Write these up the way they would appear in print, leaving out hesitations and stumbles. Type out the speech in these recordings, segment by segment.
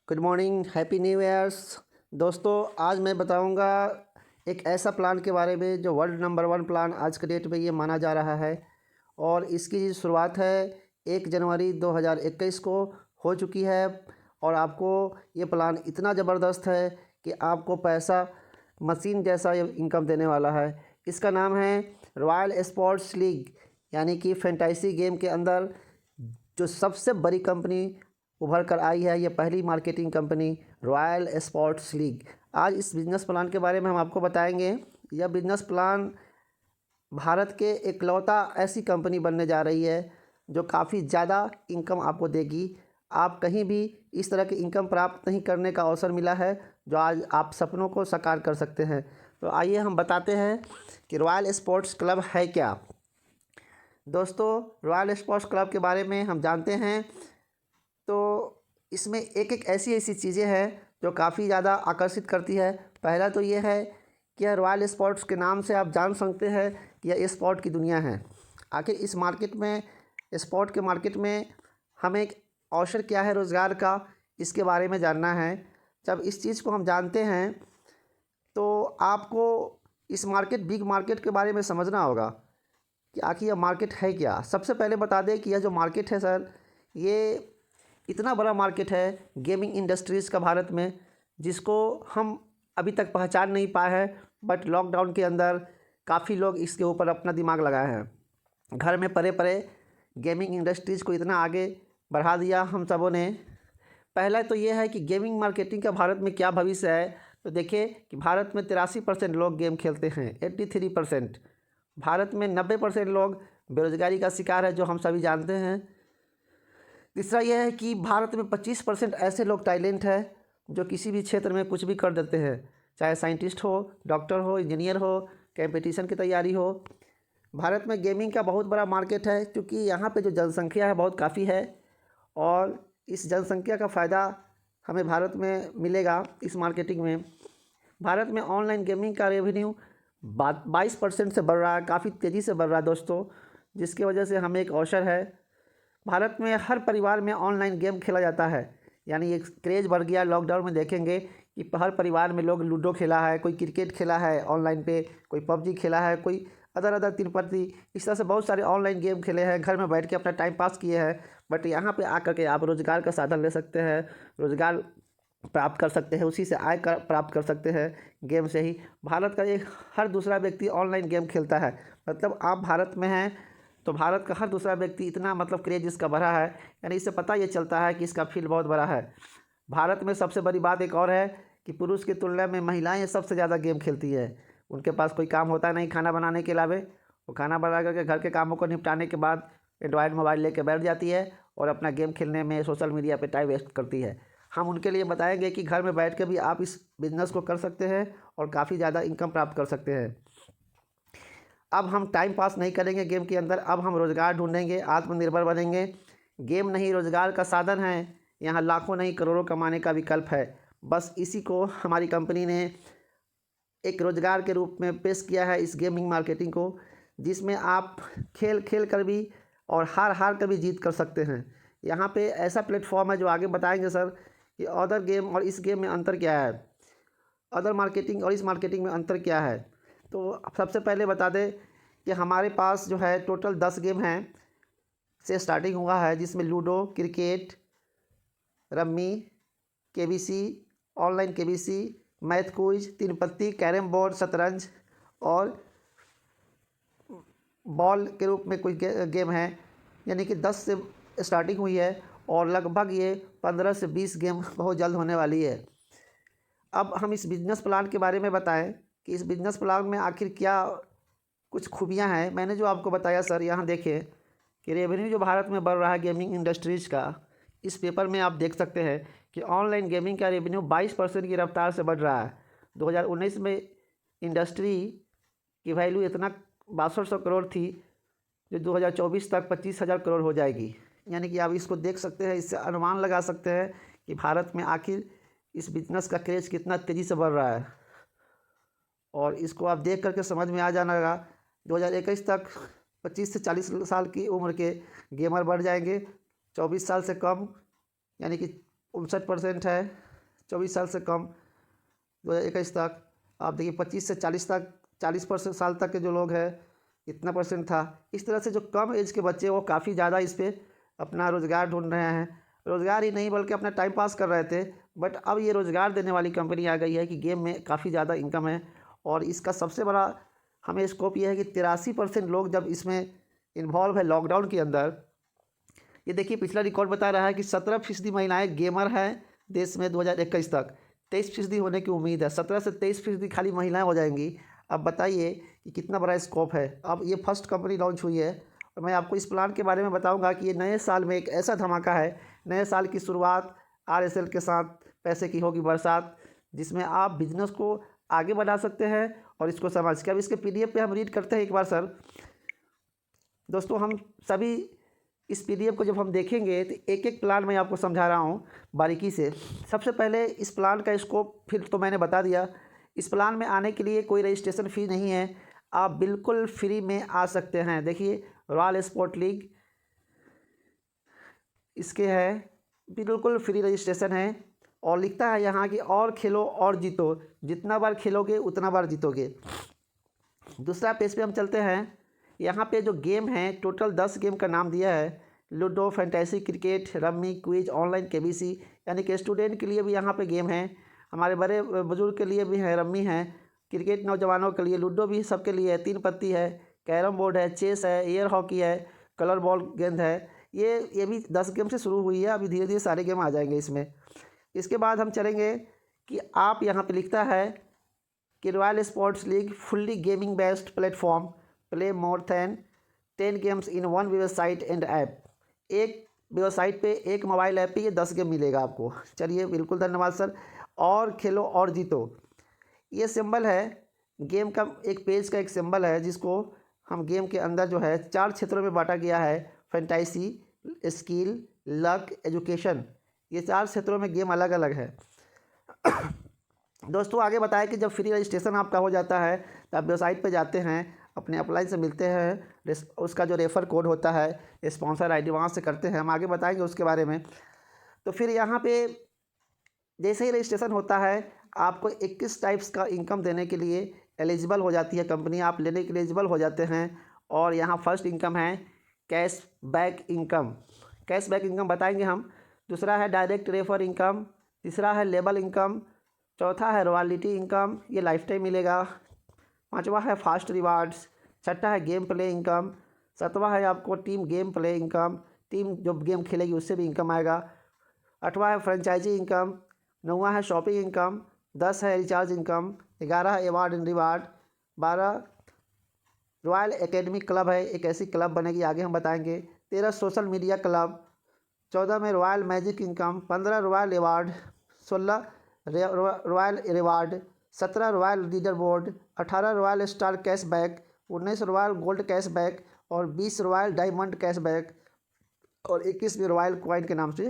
Good morning, happy new years. दोस्तों, आज मैं बताऊंगा एक ऐसा प्लान के बारे में जो वर्ल्ड नंबर वन प्लान आज के डेट में ये माना जा रहा है। और इसकी शुरुआत है 1 जनवरी 2021 को हो चुकी है। और आपको ये प्लान इतना ज़बरदस्त है कि आपको पैसा मशीन जैसा ये इनकम देने वाला है। इसका नाम है रॉयल स्पोर्ट्स लीग, यानी कि फैंटेसी गेम के अंदर जो सबसे बड़ी कंपनी उभर कर आई है, ये पहली marketing company royal sports league. आज इस बिज़नेस प्लान के बारे में हम आपको बताएंगे। यह बिज़नेस प्लान भारत के एकलौता ऐसी कंपनी बनने जा रही है जो काफ़ी ज़्यादा इनकम आपको देगी। आप कहीं भी इस तरह की इनकम प्राप्त नहीं करने का अवसर मिला है जो आज आप सपनों को साकार कर सकते हैं। तो आइए हम बताते हैं कि रॉयल स्पोर्ट्स क्लब है क्या। दोस्तों, रॉयल स्पोर्ट्स क्लब के बारे में हम जानते हैं तो इसमें एक एक ऐसी ऐसी चीज़ें हैं जो काफ़ी ज़्यादा आकर्षित करती है। पहला तो ये है कि यह रॉयल स्पोर्ट्स के नाम से आप जान सकते हैं कि यह स्पोर्ट की दुनिया है। आखिर इस मार्केट में, स्पोर्ट के मार्केट में हमें एक अवसर क्या है रोज़गार का, इसके बारे में जानना है। जब इस चीज़ को हम जानते हैं तो आपको इस बिग मार्केट के बारे में समझना होगा कि आखिर यह मार्केट है क्या। सबसे पहले बता दें कि यह जो मार्केट है सर, ये इतना बड़ा मार्केट है गेमिंग इंडस्ट्रीज़ का भारत में, जिसको हम अभी तक पहचान नहीं पाए हैं। बट लॉकडाउन के अंदर काफ़ी लोग इसके ऊपर अपना दिमाग लगाए हैं। घर में परे परे गेमिंग इंडस्ट्रीज़ को इतना आगे बढ़ा दिया हम सबों ने। पहला तो ये है कि गेमिंग मार्केटिंग का भारत में क्या भविष्य है। तो देखिए कि भारत में 83% लोग गेम खेलते हैं, 83%। भारत में 90% लोग बेरोजगारी का शिकार है, जो हम सभी जानते हैं। तीसरा यह है कि भारत में 25% ऐसे लोग टैलेंट है जो किसी भी क्षेत्र में कुछ भी कर देते हैं, चाहे साइंटिस्ट हो, डॉक्टर हो, इंजीनियर हो, कंपटीशन की तैयारी हो। भारत में गेमिंग का बहुत बड़ा मार्केट है क्योंकि यहाँ पे जो जनसंख्या है बहुत काफ़ी है। और इस जनसंख्या का फ़ायदा हमें भारत में मिलेगा इस मार्केटिंग में। भारत में ऑनलाइन गेमिंग का रेवेन्यू 22% से बढ़ रहा है, काफ़ी तेज़ी से बढ़ रहा है दोस्तों, जिसकी वजह से हमें एक अवसर है। भारत में हर परिवार में ऑनलाइन गेम खेला जाता है, यानी एक क्रेज़ बढ़ गया। लॉकडाउन में देखेंगे कि हर परिवार में लोग लूडो खेला है, कोई क्रिकेट खेला है ऑनलाइन पे, कोई पबजी खेला है, कोई अदर तिरपति, इस तरह से बहुत सारे ऑनलाइन गेम खेले हैं, घर में बैठ के अपना टाइम पास किए हैं। बट यहाँ पे आकर के आप रोज़गार का साधन ले सकते हैं, रोज़गार प्राप्त कर सकते हैं, उसी से आय कर प्राप्त कर सकते हैं गेम से ही। भारत का एक हर दूसरा व्यक्ति ऑनलाइन गेम खेलता है। मतलब आप भारत में हैं तो भारत का हर दूसरा व्यक्ति इतना क्रेज इसका बढ़ा है, यानी इससे पता ये चलता है कि इसका फील्ड बहुत बड़ा है। भारत में सबसे बड़ी बात एक और है कि पुरुष की तुलना में महिलाएं सबसे ज़्यादा गेम खेलती है। उनके पास कोई काम होता नहीं खाना बनाने के अलावे, वो खाना बना करके घर के कामों को निपटाने के बाद एंड्रॉयड मोबाइल लेके बैठ जाती है और अपना गेम खेलने में, सोशल मीडिया पे टाइम वेस्ट करती है। हम उनके लिए बताएंगे कि घर में बैठ के भी आप इस बिज़नेस को कर सकते हैं और काफ़ी ज़्यादा इनकम प्राप्त कर सकते हैं। अब हम टाइम पास नहीं करेंगे गेम के अंदर, अब हम रोज़गार ढूंढेंगे, आत्मनिर्भर बनेंगे। गेम नहीं रोज़गार का साधन है, यहाँ लाखों नहीं करोड़ों कमाने का विकल्प है। बस इसी को हमारी कंपनी ने एक रोज़गार के रूप में पेश किया है, इस गेमिंग मार्केटिंग को, जिसमें आप खेल खेल कर भी और हार हार कर भी जीत कर सकते हैं। यहाँ पे ऐसा प्लेटफॉर्म है जो आगे बताएंगे सर कि अदर गेम और इस गेम में अंतर क्या है, अदर मार्केटिंग और इस मार्केटिंग में अंतर क्या है। तो सबसे पहले बता दें कि हमारे पास जो है टोटल 10 गेम हैं से स्टार्टिंग हुआ है, जिसमें ludo, cricket, rummy, KBC, online KBC, math quiz, तीन पत्ती, कैरम बोर्ड, शतरंज और बॉल के रूप में कुछ गेम है। यानी कि 10 से स्टार्टिंग हुई है और लगभग ये 15 से 20 गेम बहुत जल्द होने वाली है। अब हम इस बिज़नेस प्लान के बारे में बताएं कि इस बिज़नेस प्लान में आखिर क्या कुछ खूबियां हैं। मैंने जो आपको बताया सर, यहाँ देखिए कि रेवेन्यू जो भारत में बढ़ रहा है गेमिंग इंडस्ट्रीज़ का, इस पेपर में आप देख सकते हैं कि ऑनलाइन गेमिंग का रेवेन्यू 22% की रफ्तार से बढ़ रहा है। 2019 में इंडस्ट्री की वैल्यू इतना 6200 करोड़ थी, जो 2024 तक 25,000 करोड़ हो जाएगी। यानी कि आप इसको देख सकते हैं, इससे अनुमान लगा सकते हैं कि भारत में आखिर इस बिज़नेस का क्रेज़ कितना तेज़ी से बढ़ रहा है। और इसको आप देख करके समझ में आ जाएगा 2021 तक 25 से 40 साल की उम्र के गेमर बढ़ जाएंगे, 24 साल से कम यानी कि 59% है 24 साल से कम। 2021 तक आप देखिए 25 से 40 तक 40% साल तक के जो लोग हैं इतना परसेंट था। इस तरह से जो कम एज के बच्चे वो काफ़ी ज़्यादा इस पर अपना रोज़गार ढूंढ रहे हैं। रोज़गार ही नहीं बल्कि अपना टाइम पास कर रहे थे, बट अब ये रोज़गार देने वाली कंपनी आ गई है कि गेम में काफ़ी ज़्यादा इनकम है। और इसका सबसे बड़ा हमें स्कोप ये है कि 83% लोग जब इसमें इन्वॉल्व है लॉकडाउन के अंदर। ये देखिए पिछला रिकॉर्ड बता रहा है कि 17% महिलाएं गेमर हैं देश में 2021 तक। 23% होने की उम्मीद है। 17 से 23% खाली महिलाएं हो जाएंगी। अब बताइए कि कितना बड़ा स्कोप है। अब ये फर्स्ट कंपनी लॉन्च हुई है और मैं आपको इस प्लान के बारे में बताऊंगा कि ये नए साल में एक ऐसा धमाका है। नए साल की शुरुआत RSL के साथ पैसे की होगी बरसात, जिसमें आप बिजनेस को आगे बढ़ा सकते हैं और इसको समझ के। अब इसके PDF पे हम रीड करते हैं एक बार सर। दोस्तों हम सभी इस PDF को जब हम देखेंगे तो एक एक प्लान मैं आपको समझा रहा हूँ बारीकी से। सबसे पहले इस प्लान का स्कोप फिर तो मैंने बता दिया। इस प्लान में आने के लिए कोई रजिस्ट्रेशन फ़ी नहीं है, आप बिल्कुल फ्री में आ सकते हैं। देखिए रॉयल स्पोर्ट लीग इसके है, बिल्कुल फ्री रजिस्ट्रेशन है और लिखता है यहाँ कि और खेलो और जीतो, जितना बार खेलोगे उतना बार जीतोगे। दूसरा पेज पे हम चलते हैं। यहाँ पे जो गेम है टोटल 10 गेम का नाम दिया है। Ludo, fantasy, cricket, rummy, quiz, online, KBC, यानी कि स्टूडेंट के लिए भी यहाँ पे गेम है, हमारे बड़े बुजुर्ग के लिए भी है, रम्मी है, क्रिकेट नौजवानों के लिए, लूडो भी सबके लिए है, 3 पत्ती है, कैरम बोर्ड है, चेस है, एयर हॉकी है, कलर बॉल गेंद है। ये भी 10 गेम से शुरू हुई है, अभी धीरे धीरे सारे गेम आ जाएंगे इसमें। इसके बाद हम चलेंगे कि आप यहाँ पे लिखता है कि royal sports league fully gaming based platform, play more than 10 games in one website and app. एक वेबसाइट पे एक मोबाइल ऐप पे ये 10 गेम मिलेगा आपको। चलिए बिल्कुल धन्यवाद सर। और खेलो और जीतो, ये सिंबल है गेम का, एक पेज का एक सिंबल है जिसको हम गेम के अंदर जो है 4 क्षेत्रों में बांटा गया है। फैंटेसी, स्किल, लक, एजुकेशन, ये 4 क्षेत्रों में गेम अलग अलग है। दोस्तों आगे बताया कि जब फ्री रजिस्ट्रेशन आपका हो जाता है तो आप वेबसाइट पे जाते हैं, अपने अपलाइन से मिलते हैं, उसका जो रेफ़र कोड होता है स्पॉन्सर ID वहाँ से करते हैं, हम आगे बताएंगे उसके बारे में। तो फिर यहाँ पे जैसे ही रजिस्ट्रेशन होता है आपको 21 टाइप्स का इनकम देने के लिए एलिजिबल हो जाती है कंपनी, आप लेने के लिए एलिजिबल हो जाते हैं। और यहाँ फर्स्ट इनकम है कैशबैक इनकम, कैशबैक इनकम बताएंगे हम। दूसरा है डायरेक्ट रेफर इनकम, तीसरा है लेबल इनकम, चौथा है रॉयल्टी इनकम, ये लाइफ टाइम मिलेगा। पांचवा है फास्ट रिवार्ड्स, छठा है गेम प्ले इनकम, सातवां है आपको team game play income, team जो गेम खेलेगी उससे भी इनकम आएगा। आठवां है फ्रेंचाइजी इनकम, नौवां है शॉपिंग इनकम, 10 है रिचार्ज इनकम, 11 है award and reward, 12 royal academy club है, एक ऐसी क्लब बनेगी आगे हम बताएंगे, 13 सोशल मीडिया क्लब, 14 में royal magic income, 15 royal award, 16 royal reward, 17 royal leader board, 18 royal star cashback, 19 royal gold cashback और 20 रॉयल डायमंड कैशबैक और 21 में रॉयल कॉइन के नाम से।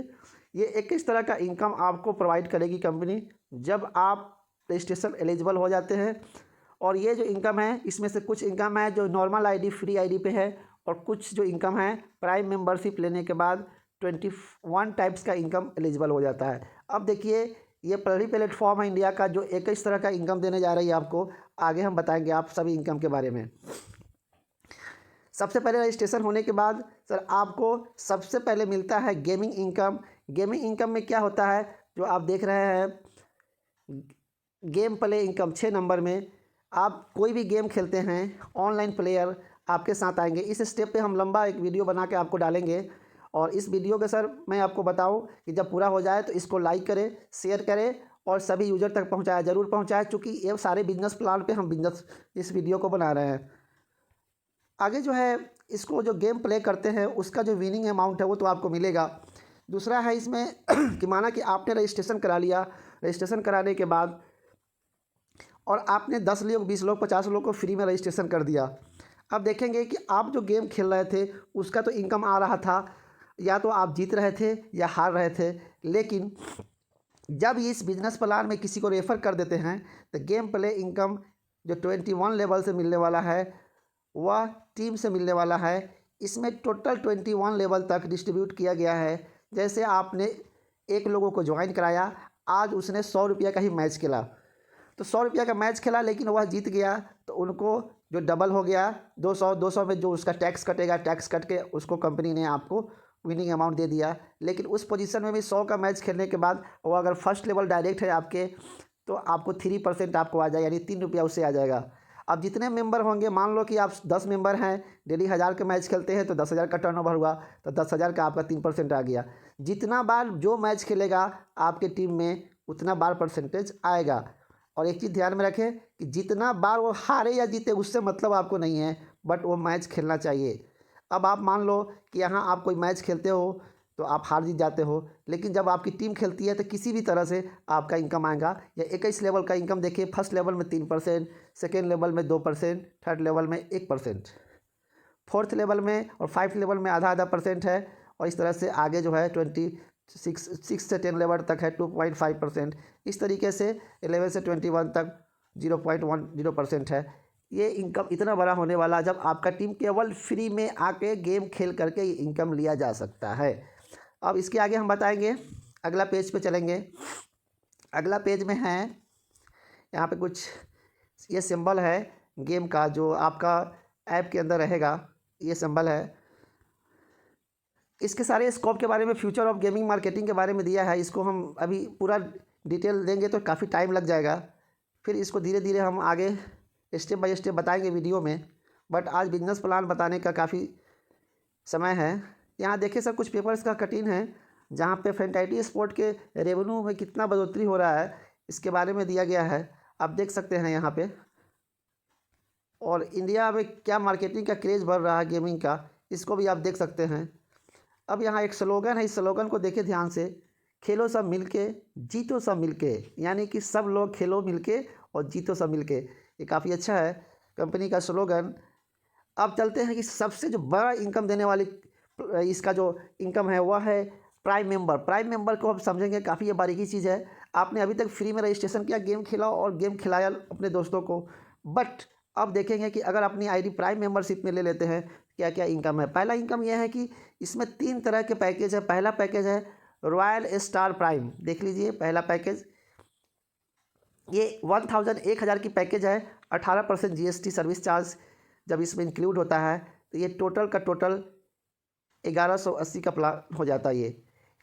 ये 21 तरह का इनकम आपको प्रोवाइड करेगी कंपनी जब आप रजिस्ट्रेशन एलिजिबल हो जाते हैं। और ये जो इनकम है इसमें से कुछ इनकम है जो नॉर्मल ID फ्री ID पे है और कुछ जो इनकम है प्राइम मेंबरशिप लेने के बाद 21 टाइप्स का इनकम एलिजिबल हो जाता है। अब देखिए ये पहली प्लेटफॉर्म है इंडिया का जो 21 तरह का इनकम देने जा रही है आपको, आगे हम बताएंगे आप सभी इनकम के बारे में। सबसे पहले रजिस्ट्रेशन होने के बाद सर आपको सबसे पहले मिलता है गेमिंग इनकम। गेमिंग इनकम में क्या होता है जो आप देख रहे हैं, गेम प्ले इनकम 6 नंबर में। आप कोई भी गेम खेलते हैं, ऑनलाइन प्लेयर आपके साथ आएंगे। इस स्टेप पे हम लंबा एक वीडियो बना के आपको डालेंगे और इस वीडियो के सर मैं आपको बताऊं कि जब पूरा हो जाए तो इसको लाइक करें, शेयर करें और सभी यूज़र तक पहुंचाएं, ज़रूर पहुंचाएं, क्योंकि ये सारे बिजनेस प्लान पे हम बिजनेस इस वीडियो को बना रहे हैं। आगे जो है इसको जो गेम प्ले करते हैं उसका जो विनिंग अमाउंट है वो तो आपको मिलेगा। दूसरा है इसमें कि माना कि आपने रजिस्ट्रेशन करा लिया, रजिस्ट्रेशन कराने के बाद और आपने 10 लोग, 20 लोग, 50 लोग को फ्री में रजिस्ट्रेशन कर दिया। अब देखेंगे कि आप जो गेम खेल रहे थे उसका तो इनकम आ रहा था, या तो आप जीत रहे थे या हार रहे थे, लेकिन जब इस बिजनेस प्लान में किसी को रेफ़र कर देते हैं तो गेम प्ले इनकम जो 21 लेवल से मिलने वाला है वह टीम से मिलने वाला है। इसमें टोटल 21 लेवल तक डिस्ट्रीब्यूट किया गया है। जैसे आपने 1 लोगों को ज्वाइन कराया। आज उसने 100 रुपये का ही मैच खेला, तो 100 रुपये का मैच खेला लेकिन वह जीत गया, तो उनको जो डबल हो गया 200 में जो उसका टैक्स कटेगा, टैक्स कट के उसको कंपनी ने आपको विनिंग अमाउंट दे दिया। लेकिन उस पोजीशन में भी 100 का मैच खेलने के बाद वो अगर फर्स्ट लेवल डायरेक्ट है आपके, तो आपको 3% आपको आ जाए, यानी 3 रुपया उससे आ जाएगा। अब जितने मेंबर होंगे, मान लो कि आप 10 मेंबर हैं, डेली 1000 के मैच खेलते हैं, तो 10,000 का टर्नओवर हुआ, तो 10,000 का आपका 3% आ गया। जितना बार जो मैच खेलेगा आपके टीम में उतना बार परसेंटेज आएगा। और एक चीज़ ध्यान में रखें कि जितना बार वो हारे या जीते उससे मतलब आपको नहीं है, बट वो मैच खेलना चाहिए। अब आप मान लो कि यहाँ आप कोई मैच खेलते हो तो आप हार जीत जाते हो, लेकिन जब आपकी टीम खेलती है तो किसी भी तरह से आपका इनकम आएगा। या 21 लेवल का इनकम देखिए, फर्स्ट लेवल में 3%, सेकेंड लेवल में 2%, थर्ड लेवल में 1%, फोर्थ लेवल में और 5 लेवल में आधा % है। और इस तरह से आगे जो है 6 से 10 लेवल तक है 2.5%। इस तरीके से 11 से 21 तक 0.10% है। ये इनकम इतना बड़ा होने वाला जब आपका टीम केवल फ्री में आके गेम खेल करके इनकम लिया जा सकता है। अब इसके आगे हम बताएंगे, अगला पेज पे चलेंगे। अगला पेज में है यहाँ पे कुछ ये सिंबल है गेम का, जो आपका ऐप के अंदर रहेगा, ये सिंबल है। इसके सारे स्कोप के बारे में, फ्यूचर ऑफ गेमिंग मार्केटिंग के बारे में दिया है। इसको हम अभी पूरा डिटेल देंगे तो काफ़ी टाइम लग जाएगा, फिर इसको धीरे धीरे हम आगे स्टेप बाय स्टेप बताएंगे वीडियो में। बट आज बिजनेस प्लान बताने का काफ़ी समय है। यहाँ देखिए सर, कुछ पेपर्स का कटिंग है जहाँ पे फ्रेंचाइजी स्पोर्ट के रेवेन्यू में कितना बढ़ोतरी हो रहा है, इसके बारे में दिया गया है, आप देख सकते हैं यहाँ पे। और इंडिया में क्या मार्केटिंग का क्रेज़ बढ़ रहा है गेमिंग का, इसको भी आप देख सकते हैं। अब यहाँ एक स्लोगन है, इस स्लोगन को देखिए ध्यान से, खेलो सब मिलके, जीतो सब मिलके, यानी कि सब लोग खेलो मिलके और जीतो सब मिलके। ये काफ़ी अच्छा है कंपनी का स्लोगन। अब चलते हैं कि सबसे जो बड़ा इनकम देने वाली इसका जो इनकम है वह है प्राइम मेंबर। प्राइम मेंबर को हम समझेंगे, काफ़ी ये बारीकी चीज़ है। आपने अभी तक फ्री में रजिस्ट्रेशन किया, गेम खेला और गेम खिलाया अपने दोस्तों को, बट अब देखेंगे कि अगर अपनी आईडी प्राइम मेंबरशिप में ले लेते हैं क्या क्या इनकम है। पहला इनकम यह है कि इसमें 3 तरह के पैकेज है। पहला पैकेज है रॉयल स्टार प्राइम, देख लीजिए पहला पैकेज, ये 1,000 की पैकेज है। 18% GST सर्विस चार्ज जब इसमें इंक्लूड होता है, तो ये टोटल का टोटल 1180 का प्लान हो जाता है। ये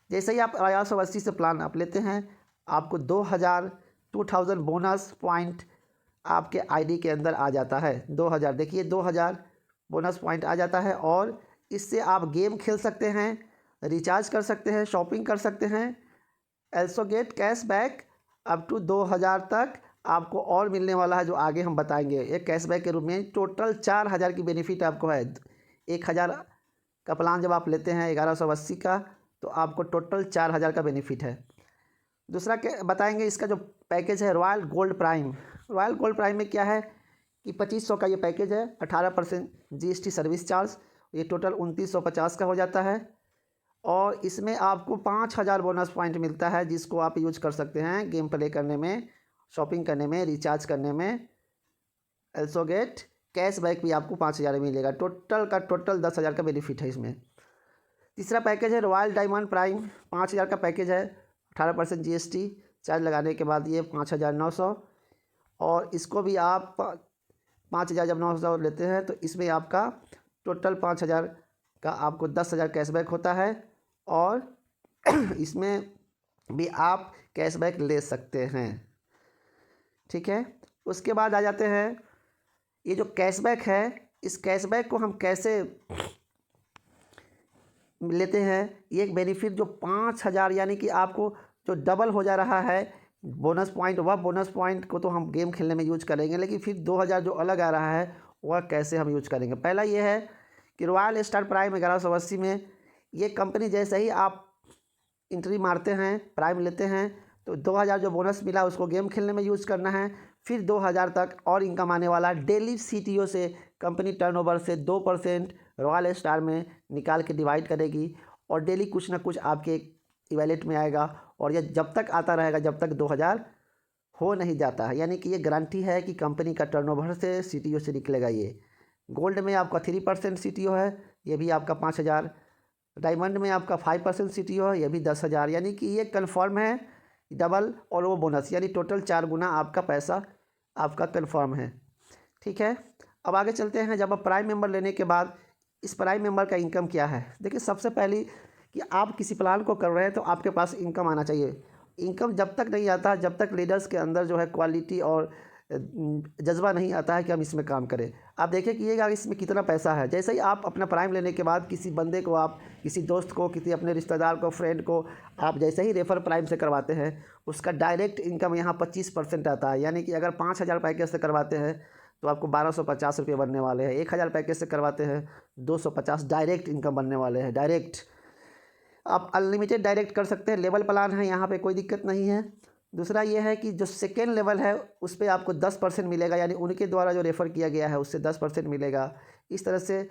जैसे ही आप 1180 से प्लान आप लेते हैं, आपको 2000 बोनस पॉइंट आपके आईडी के अंदर आ जाता है। 2000, देखिए 2000 बोनस पॉइंट आ जाता है, और इससे आप गेम खेल सकते हैं, रिचार्ज कर सकते हैं, शॉपिंग कर सकते हैं। Also get cashback up to 2000 तक आपको और मिलने वाला है, जो आगे हम बताएंगे। एक कैशबैक के रूप में टोटल 4000 की बेनिफिट आपको है। 1000 का प्लान जब आप लेते हैं 1180 का, तो आपको टोटल 4000 का बेनिफिट है। दूसरा क्या बताएंगे, इसका जो पैकेज है royal gold prime. Royal gold prime में क्या है कि 2500 का ये पैकेज है, 18% GST सर्विस चार्ज, ये टोटल 2950 का हो जाता है। और इसमें आपको 5000 बोनस पॉइंट मिलता है, जिसको आप यूज कर सकते हैं गेम प्ले करने में, शॉपिंग करने में, रिचार्ज करने में। एल्सो गेट कैशबैक भी आपको 5000 मिलेगा। टोटल का टोटल 10,000 का बेनिफिट है इसमें। तीसरा पैकेज है रॉयल डायमंड प्राइम, 5000 का पैकेज है, 18% GST चार्ज लगाने के बाद ये 5900। और इसको भी आप 5000 जब 900 लेते हैं, तो इसमें आपका टोटल 5000 का आपको 10,000 कैशबैक होता है। और इसमें भी आप कैशबैक ले सकते हैं, ठीक है। उसके बाद आ जाते हैं, ये जो कैशबैक है, इस कैशबैक को हम कैसे लेते हैं। ये एक बेनिफिट जो 5000, यानी कि आपको जो डबल हो जा रहा है बोनस पॉइंट, वह बोनस पॉइंट को तो हम गेम खेलने में यूज करेंगे, लेकिन फिर 2000 जो अलग आ रहा है वह कैसे हम यूज करेंगे। पहला ये है कि रॉयल स्टार प्राइम 1180 में, ये कंपनी जैसे ही आप एंट्री मारते हैं, प्राइम लेते हैं, तो 2000 जो बोनस मिला उसको गेम खेलने में यूज़ करना है। फिर 2000 तक और इनकम आने वाला। डेली CTO से कंपनी टर्नओवर से 2% रॉयल स्टार में निकाल के डिवाइड करेगी, और डेली कुछ ना कुछ आपके वैलेट में आएगा। और यह जब तक आता रहेगा जब तक 2000 हो नहीं जाता है, यानी कि ये गारंटी है कि कंपनी का टर्नओवर से CTO से निकलेगा। ये गोल्ड में आपका 3% CTO है, ये भी आपका 5000 डायमंड में आपका 5% CTO है, यह भी 10,000, यानी कि ये कन्फर्म है डबल, और वो बोनस, यानी टोटल 4 गुना आपका पैसा आपका कन्फर्म है। ठीक है, अब आगे चलते हैं। जब आप प्राइम मेंबर लेने के बाद इस प्राइम मेंबर का इनकम क्या है। देखिए, सबसे पहली कि आप किसी प्लान को कर रहे हैं तो आपके पास इनकम आना चाहिए। इनकम जब तक नहीं आता, जब तक लीडर्स के अंदर जो है क्वालिटी और जज्बा नहीं आता है कि हम इसमें काम करें। आप देखिएगा इसमें कितना पैसा है। जैसे ही आप अपना प्राइम लेने के बाद किसी बंदे को, आप किसी दोस्त को, किसी अपने रिश्तेदार को, फ्रेंड को आप जैसे ही रेफ़र प्राइम से करवाते हैं, उसका डायरेक्ट इनकम यहाँ 25% आता है। यानी कि अगर 5,000 पैकेज से करवाते हैं तो आपको 1,250 रुपये बनने वाले हैं। 1,000 पैकेज से करवाते हैं 250 डायरेक्ट इनकम बनने वाले हैं। डायरेक्ट आप अनलिमिटेड डायरेक्ट कर सकते हैं। लेवल प्लान है, यहाँ पे कोई दिक्कत नहीं है। दूसरा ये है कि जो सेकेंड लेवल है उस पर आपको 10% मिलेगा, यानी उनके द्वारा जो रेफ़र किया गया है उससे 10% मिलेगा। इस तरह से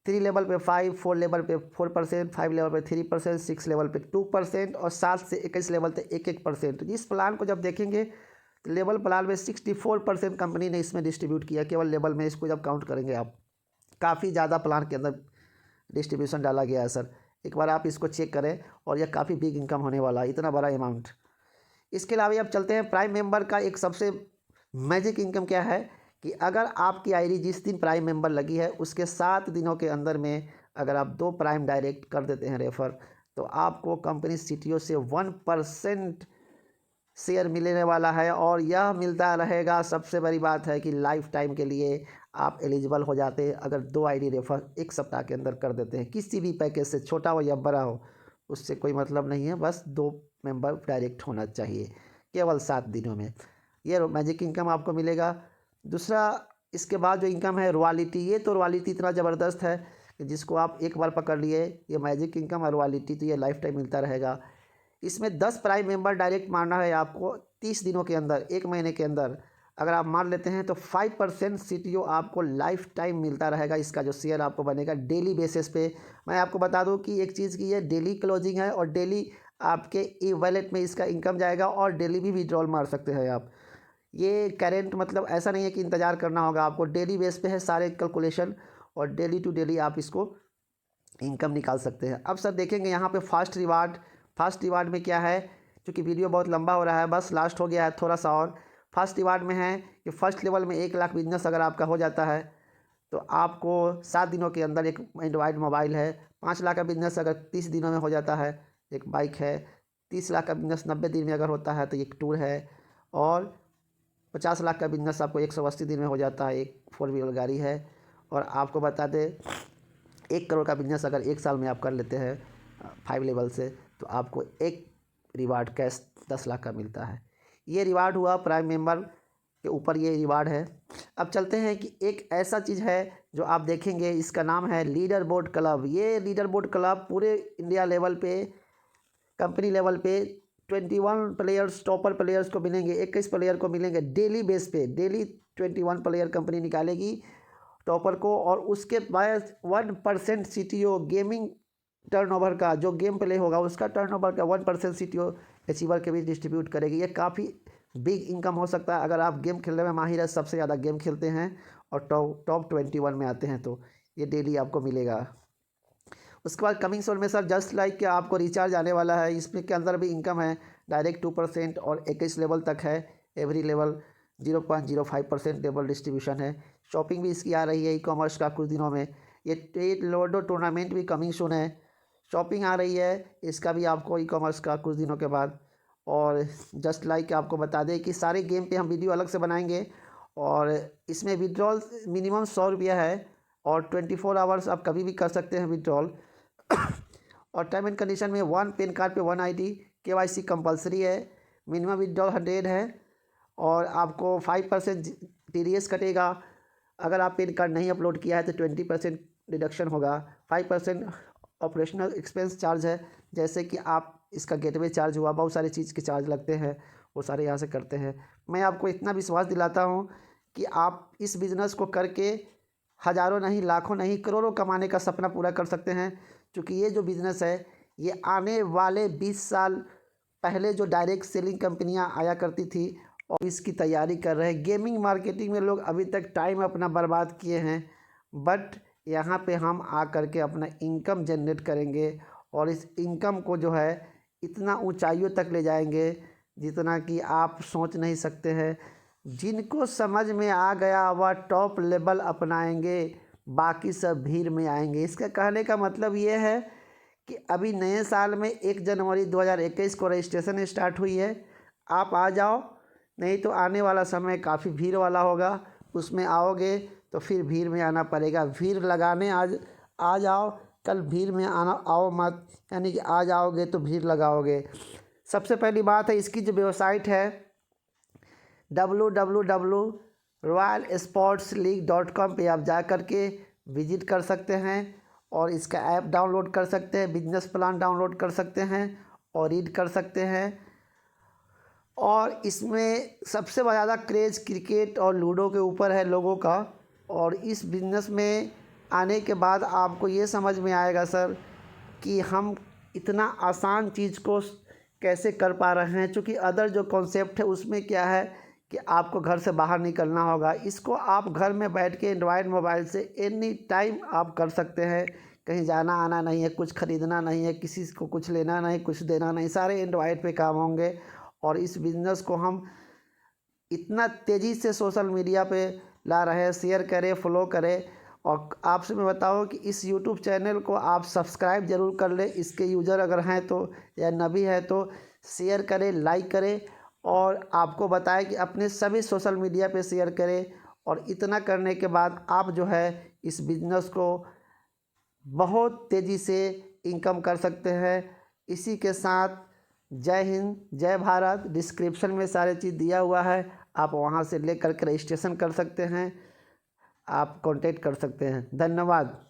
3 लेवल पे 5, 4 लेवल पे 4%, 5 लेवल पे 3%, 6 लेवल पे 2% और 7 से 21 लेवल तक 1-1%। इस प्लान को जब देखेंगे तो लेवल प्लान में 64% कंपनी ने इसमें डिस्ट्रीब्यूट किया, केवल लेवल में। इसको जब काउंट करेंगे आप, काफ़ी ज़्यादा प्लान के अंदर डिस्ट्रीब्यूशन डाला गया है सर। एक बार आप इसको चेक करें, और यह काफ़ी बिग इनकम होने वाला है, इतना बड़ा अमाउंट। इसके अलावा अब चलते हैं प्राइम मेंबर का एक सबसे मैजिक इनकम क्या है कि अगर आपकी आईडी जिस दिन प्राइम मेंबर लगी है उसके 7 दिनों के अंदर में अगर आप 2 प्राइम डायरेक्ट कर देते हैं रेफ़र, तो आपको कंपनी CTO से 1% शेयर मिलने वाला है, और यह मिलता रहेगा। सबसे बड़ी बात है कि लाइफ टाइम के लिए आप एलिजिबल हो जाते हैं अगर 2 आईडी रेफ़र 1 सप्ताह के अंदर कर देते हैं। किसी भी पैकेज से, छोटा हो या बड़ा हो, उससे कोई मतलब नहीं है, बस 2 मेंबर डायरेक्ट होना चाहिए केवल 7 दिनों में। ये मैजिक इनकम आपको मिलेगा। दूसरा, इसके बाद जो इनकम है रॉयल्टी, ये तो रॉयल्टी इतना ज़बरदस्त है कि जिसको आप एक बार पकड़ लिए, ये मैजिक इनकम और रॉयल्टी, तो ये लाइफ टाइम मिलता रहेगा। इसमें 10 प्राइम मेंबर डायरेक्ट मारना है आपको 30 दिनों के अंदर, 1 महीने के अंदर। अगर आप मार लेते हैं तो 5% CTO आपको लाइफ टाइम मिलता रहेगा। इसका जो शेयर आपको बनेगा डेली बेसिस पे। मैं आपको बता दूं कि एक चीज़ की, ये डेली क्लोजिंग है और डेली आपके ई वॉलेट में इसका इनकम जाएगा, और डेली भी विड्रॉल मार सकते हैं आप। ये करेंट मतलब ऐसा नहीं है कि इंतज़ार करना होगा आपको, डेली बेस पे है सारे कैलकुलेशन, और डेली टू डेली आप इसको इनकम निकाल सकते हैं। अब सर देखेंगे यहाँ पे फास्ट रिवार्ड में क्या है, क्योंकि वीडियो बहुत लंबा हो रहा है, बस लास्ट हो गया है थोड़ा सा। और फर्स्ट रिवार्ड में है कि फर्स्ट लेवल में 1 लाख बिजनेस अगर आपका हो जाता है तो आपको 7 दिनों के अंदर एक एंड्रॉयड मोबाइल है। 5 लाख का बिजनेस अगर 30 दिनों में हो जाता है, एक बाइक है। 30 लाख का बिजनेस 90 दिन में अगर होता है तो एक टूर है। और 50 लाख का बिजनेस आपको 180 दिन में हो जाता है, एक 4 व्हीलर गाड़ी है। और आपको बता दें 1 करोड़ का बिजनेस अगर 1 साल में आप कर लेते हैं 5 लेवल से, तो आपको एक रिवार्ड कैश 10 लाख का मिलता है। ये रिवार्ड हुआ प्राइम मेंबर के ऊपर, ये रिवार्ड है। अब चलते हैं कि एक ऐसा चीज़ है जो आप देखेंगे, इसका नाम है लीडर बोर्ड क्लब। ये लीडर बोर्ड क्लब पूरे इंडिया लेवल पे, कंपनी लेवल पे 21 प्लेयर्स, टॉपर प्लेयर्स को मिलेंगे, 21 प्लेयर को मिलेंगे डेली बेस पे। डेली 21 प्लेयर कंपनी निकालेगी टॉपर को, और उसके बाद 1% CTO गेमिंग टर्नओवर का, जो गेम प्ले होगा उसका टर्नओवर का 1% CTO अचीवर के बीच डिस्ट्रीब्यूट करेगी। ये काफ़ी बिग इनकम हो सकता है अगर आप गेम खेलने में माहिर है, सबसे ज़्यादा गेम खेलते हैं और टॉप 21 में आते हैं, तो ये डेली आपको मिलेगा। उसके बाद कमिंग सोन में सर जस्ट लाइक के आपको रिचार्ज आने वाला है। इसमें के अंदर भी इनकम है डायरेक्ट 2% और 21 लेवल तक है। एवरी लेवल 0.05% लेवल डिस्ट्रीब्यूशन है। शॉपिंग भी इसकी आ रही है ई कॉमर्स का कुछ दिनों में। ये लोडो टूर्नामेंट भी कमिंग सोन है, शॉपिंग आ रही है इसका भी आपको ई कॉमर्स का कुछ दिनों के बाद। और जस्ट लाइक आपको बता दें कि सारे गेम पे हम वीडियो अलग से बनाएंगे, और इसमें विड्रॉल मिनिमम 100 रुपया है, और 24 आवर्स आप कभी भी कर सकते हैं विड्रॉल। और टर्म एंड कंडीशन में 1 पैन कार्ड पे 1 ID, KYC कंपलसरी है, मिनिमम विड्रॉल 100 है, और आपको 5% TDS कटेगा। अगर आप पैन कार्ड नहीं अपलोड किया है तो 20% डिडक्शन होगा। 5% ऑपरेशनल एक्सपेंस चार्ज है, जैसे कि आप इसका गेटवे चार्ज हुआ, बहुत सारी चीज़ के चार्ज लगते हैं, वो सारे यहाँ से करते हैं। मैं आपको इतना विश्वास दिलाता हूँ कि आप इस बिज़नेस को करके हज़ारों नहीं, लाखों नहीं, करोड़ों कमाने का सपना पूरा कर सकते हैं। क्योंकि ये जो बिज़नेस है ये आने वाले 20 साल पहले जो डायरेक्ट सेलिंग कंपनियां आया करती थी और इसकी तैयारी कर रहे हैं। गेमिंग मार्केटिंग में लोग अभी तक टाइम अपना बर्बाद किए हैं, बट यहाँ पे हम आ कर के अपना इनकम जनरेट करेंगे और इस इनकम को जो है इतना ऊंचाइयों तक ले जाएंगे जितना कि आप सोच नहीं सकते हैं। जिनको समझ में आ गया वह टॉप लेवल अपनाएंगे, बाकी सब भीड़ में आएंगे। इसका कहने का मतलब ये है कि अभी नए साल में 1 जनवरी 2021 को रजिस्ट्रेशन स्टार्ट हुई है। आप आ जाओ, नहीं तो आने वाला समय काफ़ी भीड़ वाला होगा। उसमें आओगे तो फिर भीड़ में आना पड़ेगा। भीड़ लगाने आज आ जाओ, कल भीड़ में आना आओ मत, यानी कि आ जाओगे तो भीड़ लगाओगे। सबसे पहली बात है, इसकी जो वेबसाइट है www.royalsportsleague.com पे आप जा कर के विजिट कर सकते हैं और इसका ऐप डाउनलोड कर सकते हैं, बिजनेस प्लान डाउनलोड कर सकते हैं और रीड कर सकते हैं। और इसमें सबसे ज़्यादा क्रेज़ क्रिकेट और लूडो के ऊपर है लोगों का। और इस बिज़नेस में आने के बाद आपको ये समझ में आएगा सर कि हम इतना आसान चीज़ को कैसे कर पा रहे हैं। चूँकि अदर जो कॉन्सेप्ट है उसमें क्या है कि आपको घर से बाहर निकलना होगा। इसको आप घर में बैठ के एंड्रॉयड मोबाइल से एनी टाइम आप कर सकते हैं। कहीं जाना आना नहीं है, कुछ ख़रीदना नहीं है, किसी को कुछ लेना नहीं, कुछ देना नहीं, सारे एंड्रॉयड पे काम होंगे। और इस बिज़नेस को हम इतना तेज़ी से सोशल मीडिया पे ला रहे हैं। शेयर करें, फॉलो करें। और आपसे मैं बताऊं कि इस यूट्यूब चैनल को आप सब्सक्राइब ज़रूर कर लें। इसके यूज़र अगर हैं तो या नबी है तो शेयर करें, लाइक करें और आपको बताएं कि अपने सभी सोशल मीडिया पे शेयर करें। और इतना करने के बाद आप जो है इस बिज़नेस को बहुत तेज़ी से इनकम कर सकते हैं। इसी के साथ जय हिंद, जय भारत। डिस्क्रिप्शन में सारी चीज़ दिया हुआ है, आप वहाँ से लेकर के रजिस्ट्रेशन कर सकते हैं, आप कांटेक्ट कर सकते हैं। धन्यवाद।